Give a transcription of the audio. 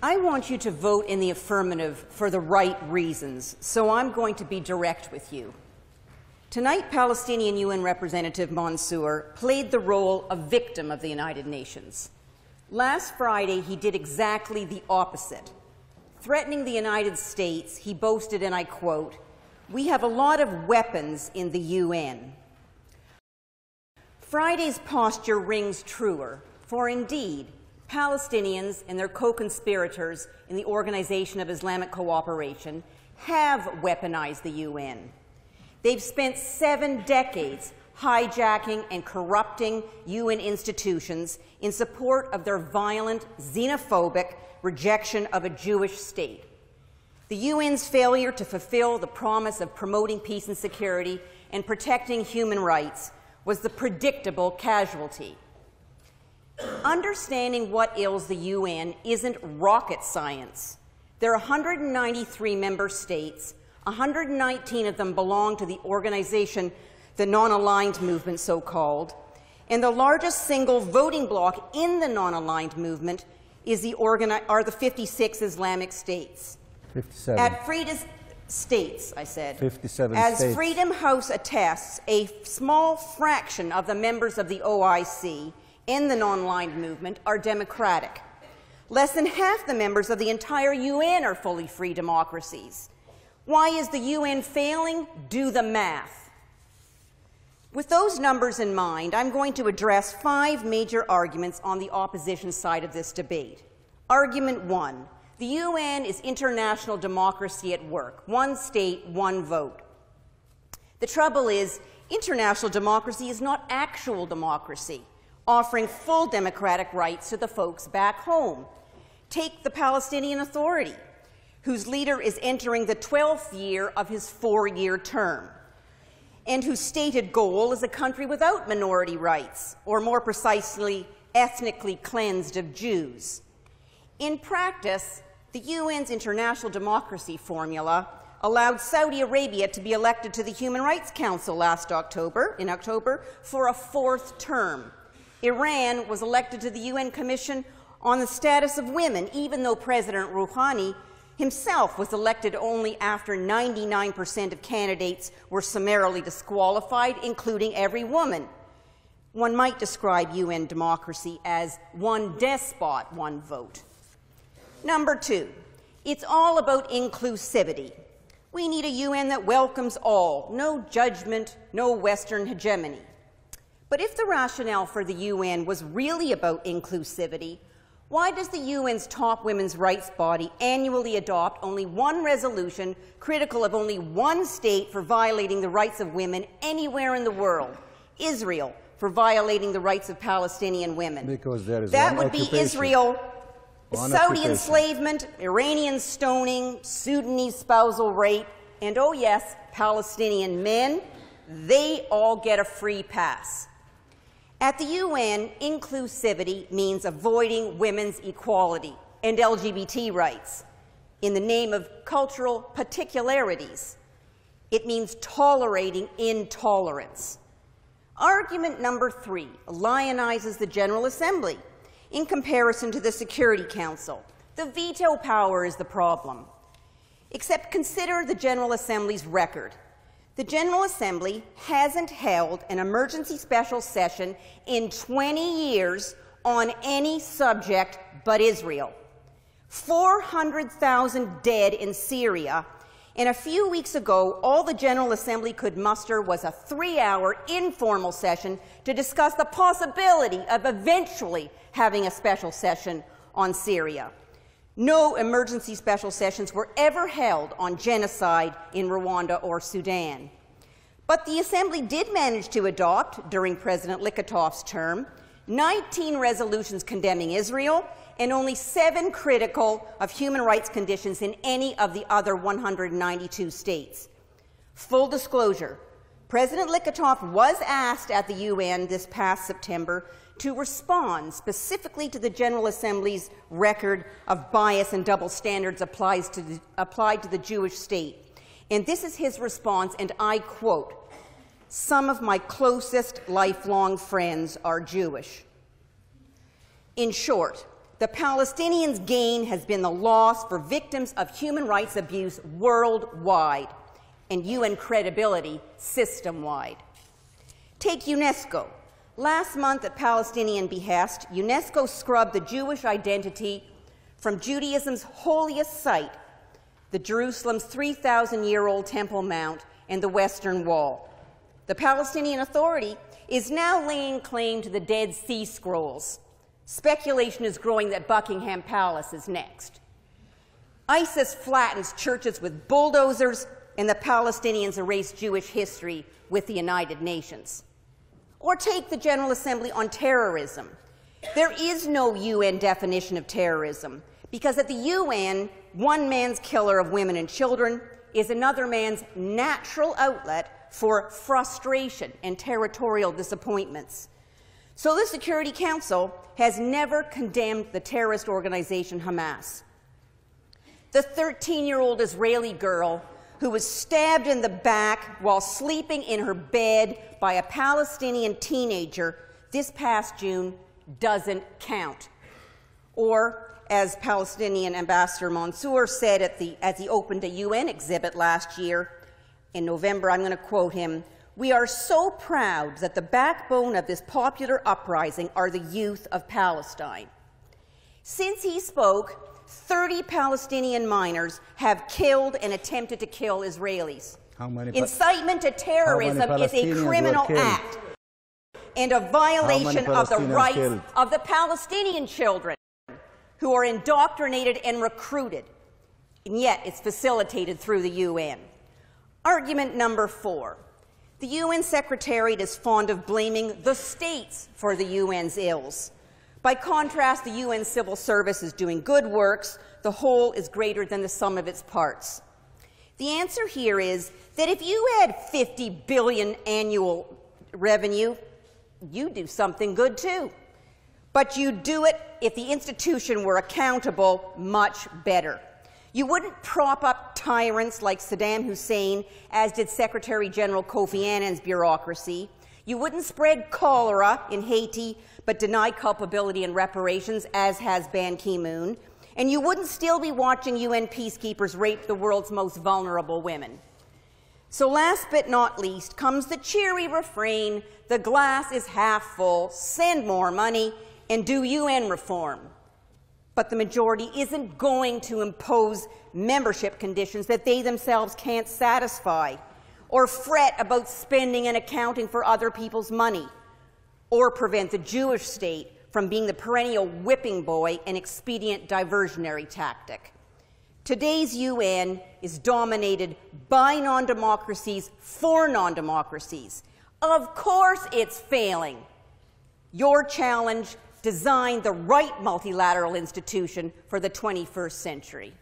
I want you to vote in the affirmative for the right reasons, so I'm going to be direct with you. Tonight, Palestinian UN Representative Mansour played the role of victim of the United Nations. Last Friday, he did exactly the opposite. Threatening the United States, he boasted, and I quote, "We have a lot of weapons in the UN." Friday's posture rings truer, for indeed, Palestinians and their co-conspirators in the Organization of Islamic Cooperation have weaponized the UN. They've spent 7 decades hijacking and corrupting UN institutions in support of their violent, xenophobic rejection of a Jewish state. The UN's failure to fulfill the promise of promoting peace and security and protecting human rights was the predictable casualty. Understanding what ails the UN isn't rocket science. There are 193 member states. 119 of them belong to the organization, the non-aligned movement, so-called, and the largest single voting bloc in the non-aligned movement is are the 56 Islamic states. 57. At Freedom's states, I said. 57 As states. Freedom House attests, a small fraction of the members of the OIC in the non-aligned movement are democratic. Less than half the members of the entire UN are fully free democracies. Why is the UN failing? Do the math. With those numbers in mind, I'm going to address 5 major arguments on the opposition side of this debate. Argument 1, the UN is international democracy at work. One state, one vote. The trouble is, international democracy is not actual democracy, offering full democratic rights to the folks back home. Take the Palestinian Authority, whose leader is entering the 12th year of his 4-year term, and whose stated goal is a country without minority rights, or more precisely, ethnically cleansed of Jews. In practice, the UN's international democracy formula allowed Saudi Arabia to be elected to the Human Rights Council in October, for a 4th term. Iran was elected to the UN Commission on the Status of Women, even though President Rouhani himself was elected only after 99% of candidates were summarily disqualified, including every woman. One might describe UN democracy as one despot, one vote. Number 2, it's all about inclusivity. We need a UN that welcomes all, no judgment, no Western hegemony. But if the rationale for the UN was really about inclusivity, why does the UN's top women's rights body annually adopt only one resolution critical of only one state for violating the rights of women anywhere in the world? Israel, for violating the rights of Palestinian women. Because there is that one would occupation. be Israel, Saudi occupation. enslavement, Iranian stoning, Sudanese spousal rape, and oh yes, Palestinian men. They all get a free pass. At the UN, inclusivity means avoiding women's equality and LGBT rights in the name of cultural particularities. It means tolerating intolerance. Argument number 3 lionizes the General Assembly in comparison to the Security Council. The veto power is the problem. Except consider the General Assembly's record. The General Assembly hasn't held an emergency special session in 20 years on any subject but Israel. 400,000 dead in Syria, and a few weeks ago, all the General Assembly could muster was a 3-hour informal session to discuss the possibility of eventually having a special session on Syria. No emergency special sessions were ever held on genocide in Rwanda or Sudan. But the Assembly did manage to adopt, during President Likatov's term, 19 resolutions condemning Israel and only 7 critical of human rights conditions in any of the other 192 states. Full disclosure, President Likatov was asked at the UN this past September to respond specifically to the General Assembly's record of bias and double standards applied to the Jewish state. And this is his response, and I quote, "Some of my closest lifelong friends are Jewish." In short, the Palestinians' gain has been the loss for victims of human rights abuse worldwide and UN credibility system-wide. Take UNESCO. Last month at Palestinian behest, UNESCO scrubbed the Jewish identity from Judaism's holiest site, the Jerusalem's 3,000-year-old Temple Mount and the Western Wall. The Palestinian Authority is now laying claim to the Dead Sea Scrolls. Speculation is growing that Buckingham Palace is next. ISIS flattens churches with bulldozers, and the Palestinians erase Jewish history with the United Nations. Or take the General Assembly on terrorism. There is no UN definition of terrorism, because at the UN, one man's killer of women and children is another man's natural outlet for frustration and territorial disappointments. So the Security Council has never condemned the terrorist organization Hamas. The 13-year-old Israeli girl who was stabbed in the back while sleeping in her bed by a Palestinian teenager this past June doesn't count. Or, as Palestinian Ambassador Mansour said as he opened a UN exhibit last year, in November, I'm going to quote him, "We are so proud that the backbone of this popular uprising are the youth of Palestine." Since he spoke, 30 Palestinian minors have killed and attempted to kill Israelis. Incitement to terrorism is a criminal act and a violation of the rights of the Palestinian children who are indoctrinated and recruited, and yet it's facilitated through the UN. Argument number 4. The UN Secretariat is fond of blaming the states for the UN's ills. By contrast, the UN civil service is doing good works. The whole is greater than the sum of its parts. The answer here is that if you had $50 billion annual revenue, you do something good too. But you do it if the institution were accountable much better. You wouldn't prop up tyrants like Saddam Hussein, as did Secretary General Kofi Annan's bureaucracy. You wouldn't spread cholera in Haiti, but deny culpability and reparations, as has Ban Ki-moon. And you wouldn't still be watching UN peacekeepers rape the world's most vulnerable women. So last but not least comes the cheery refrain, the glass is half full, send more money, and do UN reform. But the majority isn't going to impose membership conditions that they themselves can't satisfy, or fret about spending and accounting for other people's money, or prevent the Jewish state from being the perennial whipping boy and expedient diversionary tactic. Today's UN is dominated by non-democracies for non-democracies. Of course it's failing. Your challenge: design the right multilateral institution for the 21st century.